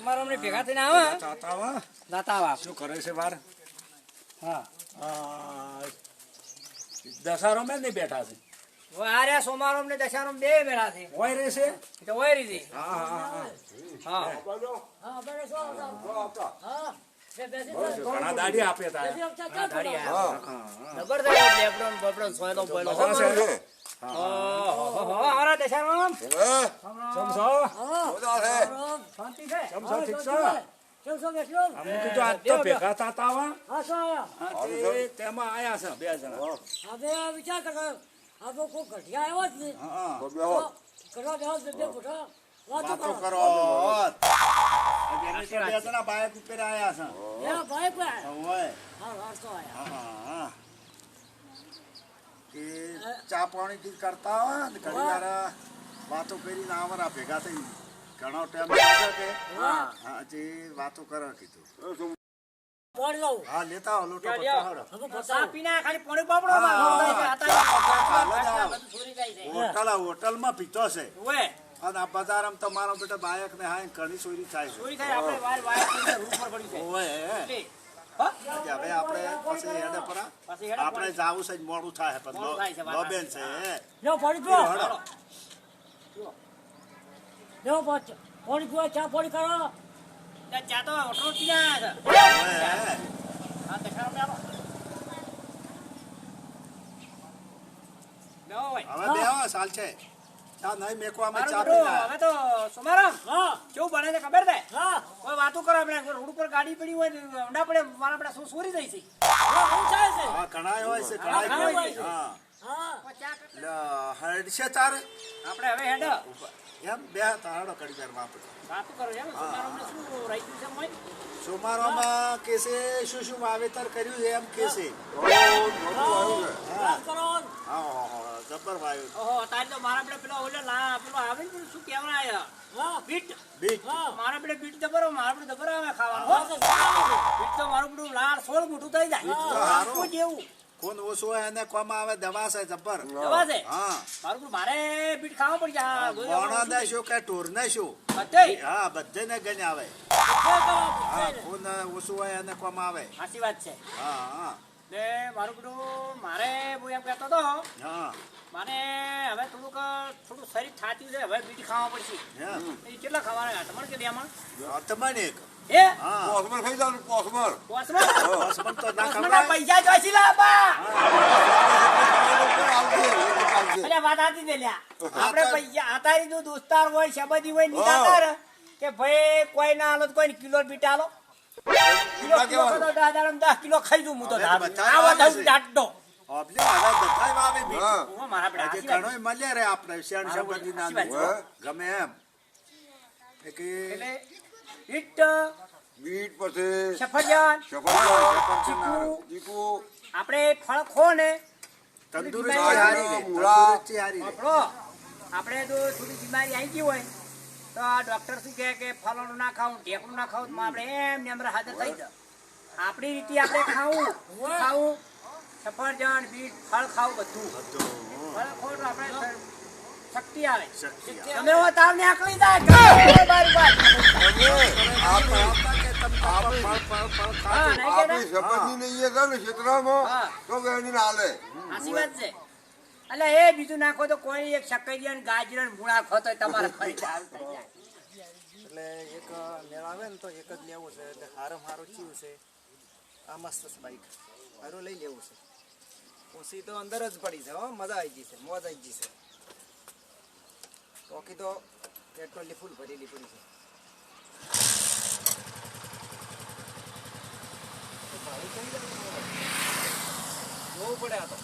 તમારો અમને ભેગા થઈને આવે જાતા આવા શું કરે છે વાર? હા દશેરો મેં નહીં બેઠા છે. આર્યા સોમારો ને દશારો બે મેળા છે હોય રહેશે. તો હોય રીધી હા હા હા ઘણા દાડી આપે તા. જબરદસ્ત લેપડોન બપડોન સોયનો બોયલો હારા દશારામ સમસો શાંતિ છે સમસો ઠીક છે. અમુક તો આજ તો ભેગા થતા આવા તેમાં આયા છે બે જણા. હવે વિચાર કરો આ કોઈ ઘટિયા આવ્યો જ નહીં કરવા જાવ બે ફોટા વાતો કરો બે જણા બાઇક ઉપર આયા છે. એ ભાઈ ભાઈ હોય હા વારસો આયા હા કે ચા પાણી થી કરતા હોય ને ઘણી વાર વાતો કરીને આવરા ભેગા થઈ ઘણો ટાઈમ લાગે કે હા જે વાતો કરે કીધું. બોલ લઉં હા લેતા આવો લોટો પતાવડો. હવે ચા પીના ખાલી પાણી પાપડો હોટલમાં પીતો છે ઓય અને આ બજારમાં તમારો બેટા બાયક ને હા ઘણી ચોરી થાય છે. ચોરી થાય આપણે વાર વાર રૂમ પર પડી જાય ઓય એટલે હવે આપણે પછી હેડે પરા આપણે જાવું છે મોડું થાય મોડું થાય છે, પણ વાત લોબેન છે લો પાણી પીવો હડો. લો પાણી પીવો ચા પાણી કરો ચા તો ઓટો પીના છે ઓય, હા દશારામ આવો લો ઓય હવે બે આવા સાલ છે ચા નહીં મેકવામાં ચા મારું પીના હવે તો સુમારામ હા કેવું બને છે ખબર છે હા કોઈ વાતો કરો આપણે રોડ ઉપર ગાડી પડી હોય ને ઊંડા પડે મારા આપણે શું સોરી જાય છે હું ચાલે છે હા કણાય હોય છે કણાય કણાય હોય હોય છે. છે. હા હા હડ છે તારે આપણે હવે હેડ એમ બે તારડો કરી વારમાં આપણે વાતો કરો એમ સુમારામને શું રહી ગયું છે મોય સોમારોમાં કેસે શું શું વાવેતર કર્યું છે એમ કેસે વાત કરો હા જબર વાયુ ઓહો તારે તો મારા આપણે પેલો ઓલે લા પેલો આવે ને પેલું શું કહેવાય આયા હા બીટ બીટ હા મારા આપણે બીટ જબરો મારા આપણે જબરો આવે ખાવાનું હો. બીટ તો મારું બધું લાળ સોળ મોટું થઈ જાય હારું. કોઈ જેવું કોણ ઓછું હોય એને કોમ આવે દવા છે જબર દવા છે હા મારું બધું મારે બીટ ખાવા પડી જાય મોણો ને શું કે ટોર ને શું બધે હા બધે ને ગણ આવે હા કોણ ઓછું હોય એને કોમ આવે સાચી વાત છે હા હા ને મારું બધું મારે હું એમ કહેતો હતો હા મારે હવે થોડું શરીર થાચ્યું છે હવે બીટ ખાવા પડશે હા એ કેટલા ખાવાના તમારે કે બેમાં તમને એક એ હા પોસમર ખાઈ જાવ પોસમર પોસમાં બસમન તો ના પોસમાંના ખવડાય પૈસા જોઈશે લા બા આવજે અરે વાત આતી દે લ્યા આપણે પૈસા આતારી જો દોસ્તાર હોય શબદી હોય નીતાતાર કે ભાઈ કોઈ ના હાલો તો કોઈ કિલો બીટ આલો કિલો તો 10 કિલો ખાઈ દઉં હું તો આવા થયું જાટડો ઓબલે હવે બધાય વાવે બીટ હા ઓ મારા બેટા આજે ઘણોય મળ્યા રે આપણે શેણ શબદી ના ગમે એમ કે એટલે ઈટ બીટ પછી સફરજન સફરજન ચીકુ આપણે ફળ ખો ને તંદુરસ્તી હારી રે મૂળા. તંદુરસ્તી હારી રે આપણો આપણે જો થોડી બીમારી આવી ગઈ હોય તો આ ડોક્ટર શું કહે કે ફળોનું ના ખાવું ઢેકણું ના ખાવું તો આપણે એમ ને એમ હાજર થઈ જાય આપણી રીતે આપણે ખાવું સફરજન બીટ ફળ ખાવું બધું ફળ ખોટ આપણે શક્તિ આવે શક્તિ તમે એવો તાવ ને આકલી જાય બારી બારી હા નહીં આપણી કે સપની નહીં છે ને ક્ષેત્રમાં હા. તો વેણી હાલે સાચી વાત છે એટલે એ બીજું નાખો તો કોઈ એક શક્કરિયા ને ગાજર ને મૂળા ખો તો તમારે ફરી ચાલતું જાય. એટલે એક મેળ આવે ને તો એક જ લેવું છે એટલે હારમ હારું ચીવું છે આ મસ્ત છે બાઈક હારું લઈ લેવું છે ઓછી તો અંદર જ પડી છે હો મજા આવી ગઈ છે મોજ આવી ગઈ છે ટોકી તો પેટ્રોલની ફૂલ ભરેલી પડી છે જોવું પડે આ તો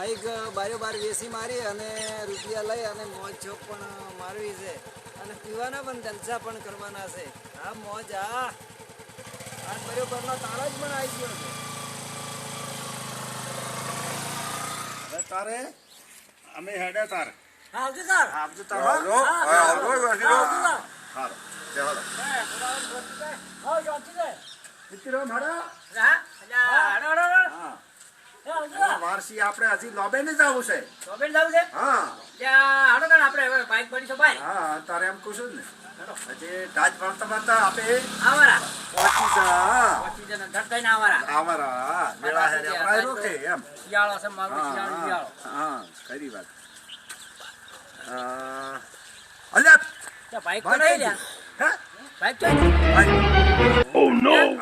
બાઈક બારે બાર વેસી મારી અને રૂપિયા લઈ અને મોજ ચોક પણ મારવી છે અને પીવાના પણ જલસા પણ કરવાના છે. હા મોજ આ બરોબરનો તાળો જ પણ આવી ગયો છે. હવે તારે અમે હેડે તારે આવજો સર. આપજો તારે આવજો. હા, આવજો, બેસી જાઓ. આવજો સર. હાલો ચાલો આવજો, આવજો સર. મિત્રોમ હડો હા અલ્યા, હળો, હળો, હળો. હા એ આવજો અને સર. વારસી આપણે હજી લોબે ને જવું છે. શોભેન જાવું છે? હા ત્યાં હળો તાણ આપણે હવે બાઈક પડી છે ભાઈ. હા તારે એમ કહું છું ને હજી ટાચ ભણતા ભણતા આપે આવારા. પહોંચી જા પચીસ જણા ધડ થઈને આવારા. અમારા મેળા હેડે આપણા રોકે એમ શિયાળો છે મારું, હા શિયાળો, શિયાળો. હા ખરી વાત અલ્યા ત્યાં બાઈક તો ભાઈ નહીં લ્યા. હે બાઈક તો નહીં.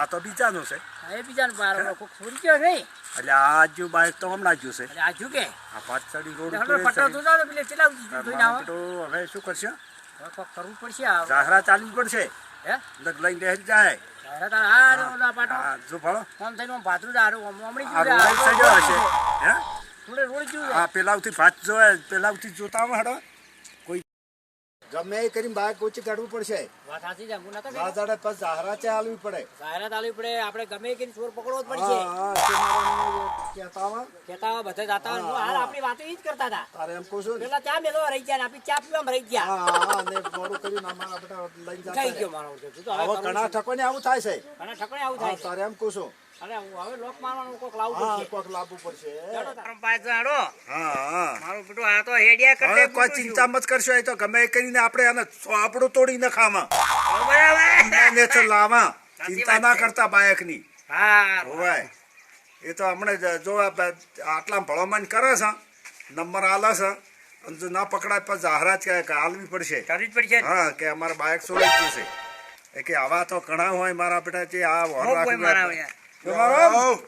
આ તો બીજાનું છે હા, એ બીજાનો પારો કોક છોડી ગયો નહીં. એટલે આ જો બાઈક તો હમણાં જ છે એટલે આ ઝૂકે. આ પાછળી રોડ હળો પટ્ટો તું જાઓ તો પેલે ચલાવતી હતી, ધોઈને આવો. તો હવે શું કરશે હવે કોક કરવું પડશે આ. જાહરા ચાલવી પડશે હે? લગ લઈને બેસી જાય તારે તારે આ રે ઓલા પાટો. હા જો ફળો આમ થઈને આમ ભાતરું જ હારું, આમ હમણી આ જેવું રોડ છે. સજ્યો હશે હે થોડે રોડ જેવું છે. આ પેલાથી ભાત જોવે પેલાથી જોતા આવો હેડો કોઈ ગમે એ કરીને બાઈક ઊંચી કાઢવું પડશે વાત સાચી છે, હું નતો કહેતો. રાજાડે પછી જાહરા ચાલવી પડે જાહેરાત આલવી પડે, આપણે ગમે એ કરીને ચોર પકડવો જ પડશે. હા તે મારા કહેતા આવા કહેતા હોય, બધે જાતા હોય. હું હાલ આપણી વાતો ઈ જ કરતા હતા. તારે એમ કહું છું ને પેલા ચા મેલો રહી ગયા ને આપણી ચા પીવામાં રહી ગયા. હા ને મોડું કર્યું ને અમારા બધા લઈને જતા કઈ રહે. ગયો મારો ઉઠે. તું તો હવે હવે કરવું ઘણા છે. ઠકોને આવું થાય છે ઘણા ઠકણે આવું હા થાય છે. તારે એમ કહું છું અરે હું હવે લોક મારવાનું કોક લાવવું હા પડશે. કોક લાવવું પડશે ચાલો તારો પાછો હાડો. હા હા મારું બેટું આ તો હેડિયા હવે કરતે કોઈ ચિંતા મત કરશો એ તો ગમે એ કરીને આપણે એને આપણું તોડીને ખાવા બરાબર. ને તો લાવા સાચી ચિંતા વાત ના છે. કરતા બાયકની હા હોય એ તો હમણાં જો આટલા ભળોમણ કરે છે નંબર આલે છે અને જો ના પકડાય પછી જાહેરાત કે હાલવી પડશે કરવી જ પડશે. હા કે અમારા બાઇક સોલાઈ ગયું છે એ કે આવા તો ઘણા હોય મારા બેટા છે આ વર બહુ કોઈ રાખવું મારા હોય. હોય. જો મારો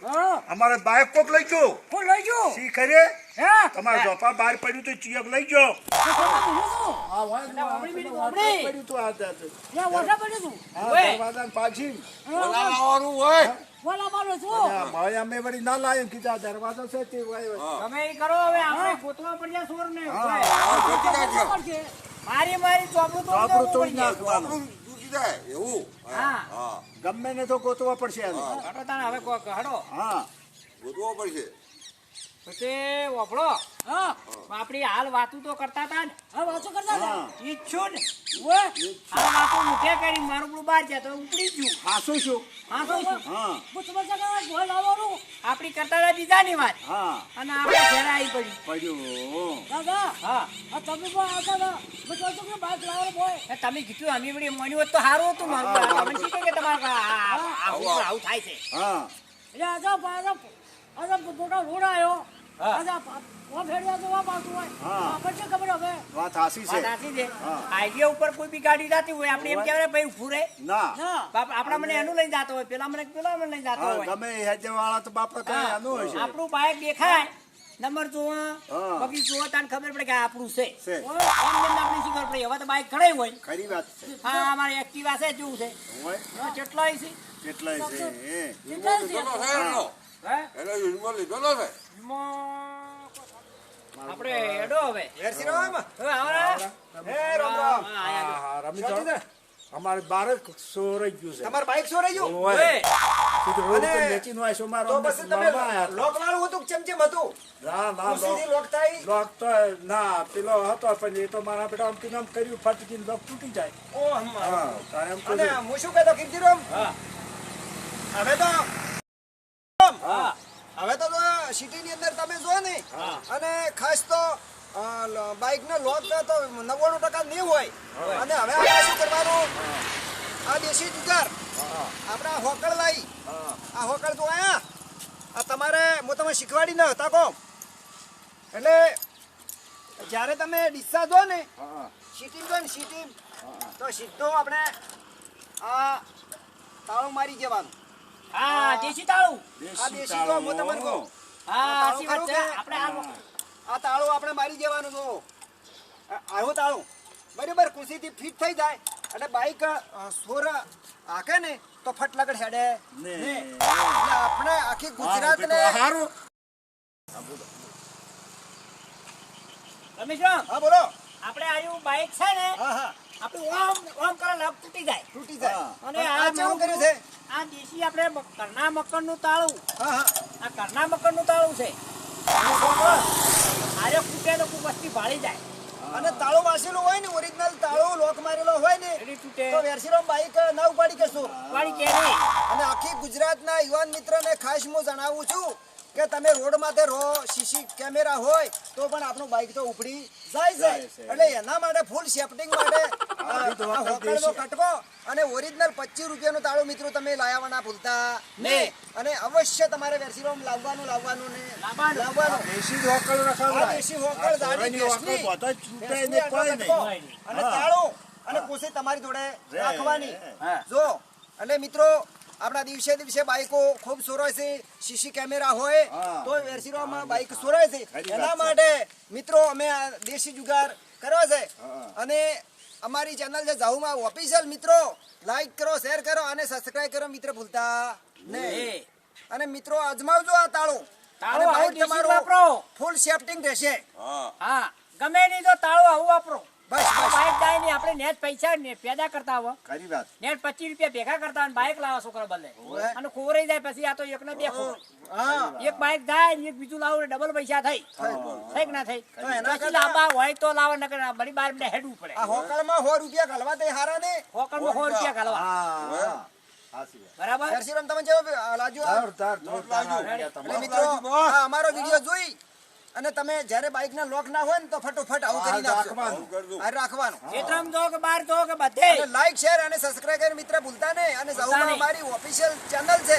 હા. અમારે બાઇક કોક લઈ ગયો કોણ લઈ ગયો? શી ખરે હે? તમારા જોપા બહાર પડ્યું તો ચિયક લઈ ગયો તો તમે ભૂલું છું. હા હોય એટલે વાપરી બીડી પડ્યું વાપરી. તું આ ત્યાં ઓછા પડે છું. હા ઓય. દરવાજાને પાછી બોલાવવાનું હોય. બોલા મારો છું. ભાઈ અમે વળી ના લાવ્યું કીધા દરવાજો છે તે હોય તમે એ કરો હવે, આપણે ગોતવા પડ્યા ચોરને. ગોતી નાખ્યો. પડશે. મારી મારી ચોપડું તોડી આપણું નાખવું તોડી પડશે. નાખવાનું આપણું તૂટી જાય એવું. હા. હા ગમે ને તો ગોતવા પડશે એને. હાડો તાણે હવે કોક હાડો. હા ગોતવો પડશે. પછી વફળો. હા. આપણી હાલ વાતું તો કરતા હતા ને. હા, વાંચો કરતા હતા. હા ઈચ્છું ને. ઓય. હાલ વાતું મુઠે કરી મારું પેલું બહાર જાય તો ઉપડી ગયું. હાસું શું હા શું છે? હા હું તમારે જગા ભોય લાવવાનું. આપણી કરતા હતા બીજાની વાત હા અને આપણે ઘેર આવી પડી. પડ્યું દાદા, હા આ તમે પણ આવતા હતા. હું કહું છું કે બાઈક લાવવાનું ભોય. એ તમે કીધું અમે વળી મોન્યું હોત તો સારું હતું મારું. આ તમને શી કહે કે તમારે આવું થાય છે. હા એટલે આજે મોટા રોડ આવ્યો. હા. આજે વા ફેરવા તો વા પાછું હોય. હા. આપણને શું ખબર હવે? વાત હાસી વાત છે સાચી છે. હા. હાઈવે ઉપર કોઈ બી ગાડી જાતી હોય આપણે એમ કહેવાય ભાઈ ઉભું રહે. ના ના. આપણા મને એનું લઈને જાતો હોય, પેલા મને લઈને જાતો હા હોય. ગમે એ હેજે વાળા તો બાપા કઈ હા. આનું હશે આપણું બાઈક દેખાય, નંબર જોવો, હા. બગી જોવો, તાને ખબર પડે કે આ આપણું છે. છે એમ આપણે શી ખબર પડે? હવે તો બાઈક ઘણાય હોય. ખરી વાત છે હા અમારે એક્ટિવા છે જેવું છે. હોય હા, કેટલાય છે. કેટલાય છે કેટલા છે? લીધેલો છે એનો. હે? એનો યુઝમાં લીધેલો છે. આપણે હેડો હવે. હેરસી રામ. હવે આવરા. હે રામ રામ. હા, આયા. હા રમી શાંતિ જાઓ. છે? અમારે બાર સોરાઈ ગયું છે તમાર બાઈક ચોરાઈ ગયું? હોય ઓય. સીધું રોડ ઉપર અને વેચીને હોય શું મારો તો અમને પછી તમે મળવા આયા હતા. લોક વાળું હતું કે ચમચમ હતું? ના ના ખુશીથી લોક થાય? લોક તો ના પેલો હતો પણ એ તો મારા બેટા આમ પીને આમ કર્યું ફટકીને લોક તૂટી જાય ઓ હમ્મા. હા તારે એમ કહું અને છું. હું શું કહેતો કીર્તિરામ? હા. હવે તો હા. હવે તો સિટીની અંદર તમે જો ને હા. અને ખાસ તો બાઇક નો લોક તો 99% નહીં હોય. અને હવે આપણે શું કરવાનું? આ દેશી જુગાર આપણે આ હોકળ લાવી. આ હોકળ તો આયા આ તમારે હું તમે શીખવાડી ન હતા કહો એટલે જ્યારે તમે ડિસ્સા જો ને હા સિટી જો ને સિટી તો સીધો આપણે આ તાળું મારી જવાનું. હા, દેશી તાળું. આ દેશી તો હું તમને કહું હા, સાચી વાત છે. આપણે આ તાળું આપણે મારી જવાનું તો આવું તાળું બરાબર ખુશીથી ફિટ થઈ જાય અને બાઈક સોર હાકે ને તો ફટ લગડ હેડે ને. ને. એટલે આપણે આખી ગુજરાતને હારું રમેશરામ, હા બોલો આપણે આર્યું બાઈક છે ને હા હા આપણું ઓમ ઓમ કરે લગ તૂટી જાય. તૂટી જાય અને આ આ કેવું કર્યું છે આ દેશી આપણે ઘરના મકરનું તાળું, હા હા આ ઘરના મકરનું તાળું છે. આરે ફૂટે તો કોઈ વસ્તી ભાળી જાય. અને તાળું વાસેલું હોય ને ઓરિજિનલ તાળું લોક મારેલો હોય ને એની તૂટે તો વેરશીરામ બાઈક ના ઉપાડી કરશું વાળી કે નહીં. અને આખી ગુજરાતના યુવાન મિત્રને ખાસ હું જણાવું છું કે તમે રોડ માથે રહો સીસી કેમેરા હોય તો પણ આપણું બાઈક તો ઉપડી જાય છે એટલે એના માટે ફૂલ સેફ્ટિંગ માટે આ હોકળનો કટકો અને ઓરિજિનલ 25 રૂપિયાનું તાળું મિત્રો તમે લાવવા ના ભૂલતા નહીં. અને અવશ્ય તમારે વેરશીરામ લાવવાનું ને લાવવાનું દેશી જ હોકળ આ રખાવડાય. દેશી હોકળ જાડી ઘોડાની હોકળ દેશની. બધા જ છૂટે દેશની ને આટલો કોઈ કટકો. નહીં. અને તાળું અને કોશી તમારી જોડે રાખવાની હા. જો એટલે મિત્રો આપણા દિવસે દિવસે બાઈકો ખૂબ સોરાય છે સીસી કેમેરા હોય હા. તો વેરશીરામાં બાઈક સોરાય છે ખરી એના વાત છે. માટે મિત્રો અમે આ દેશી જુગાર કર્યો છે હા. અને અમારી ચેનલ છે જાહુમાં ઓફિશિયલ મિત્રો લાઈક કરો શેર કરો અને સબસ્ક્રાઇબ કરો મિત્ર ભૂલતા નહીં. એ અને મિત્રો અજમાવજો આ તાળું તાળું અને આવું બાઈક દેશી તમારું વાપરો. ફૂલ સેફ્ટિંગ રહેશે હા હા, ગમે નહીં તો તાળું આવું વાપરો. બસ આ બસ બાઈક જાય નહીં, આપણે નેટ પૈસા ને પેદા કરતા હોય, ખરી વાત. નેટ 25 રૂપિયા ભેગા કરતા હોય ને બાઈક લાવો છોકરા બદલે ઓવે. અને ખોવરાઈ જાય પછી આ તો એકને બે ખોવાય. હા એક બાઈક જાય ને એક બીજું લાવો ને ડબલ પૈસા થઈ થઈ કે ના થઈ? તો એના પછી કરતા- લાંબા હોય તો લાવો નકર બળી બાર ને હેડવું પડે. આ હોકળમાં 100 રૂપિયા ઘાલવા દે હારા ને હોકરમાં 100 રૂપિયા ઘાલવા. હા. સાચી વાત. બરાબર? હર્ષિરામ તમે જેવો લાજો આ. જોરદાર, જોરદાર લાગ્યું. idea એટલે તમારો. મિત્રો આ અમારો વિડીયો જોઈ અને તમે જ્યારે બાઈક ના લોક ના હોય ને તો ફટોફટ આવું કરી નાખજો રાખવાનું. કરજો આ રાખવાનું ખેતરમાં જો કે બહાર જો કે બધે અને લાઈક શેર અને સબસ્ક્રાઇબ કરી મિત્ર ભૂલતા નહીં અને ભૂલતા જાહુમાં નહીં. અમારી ઓફિશિયલ ચેનલ છે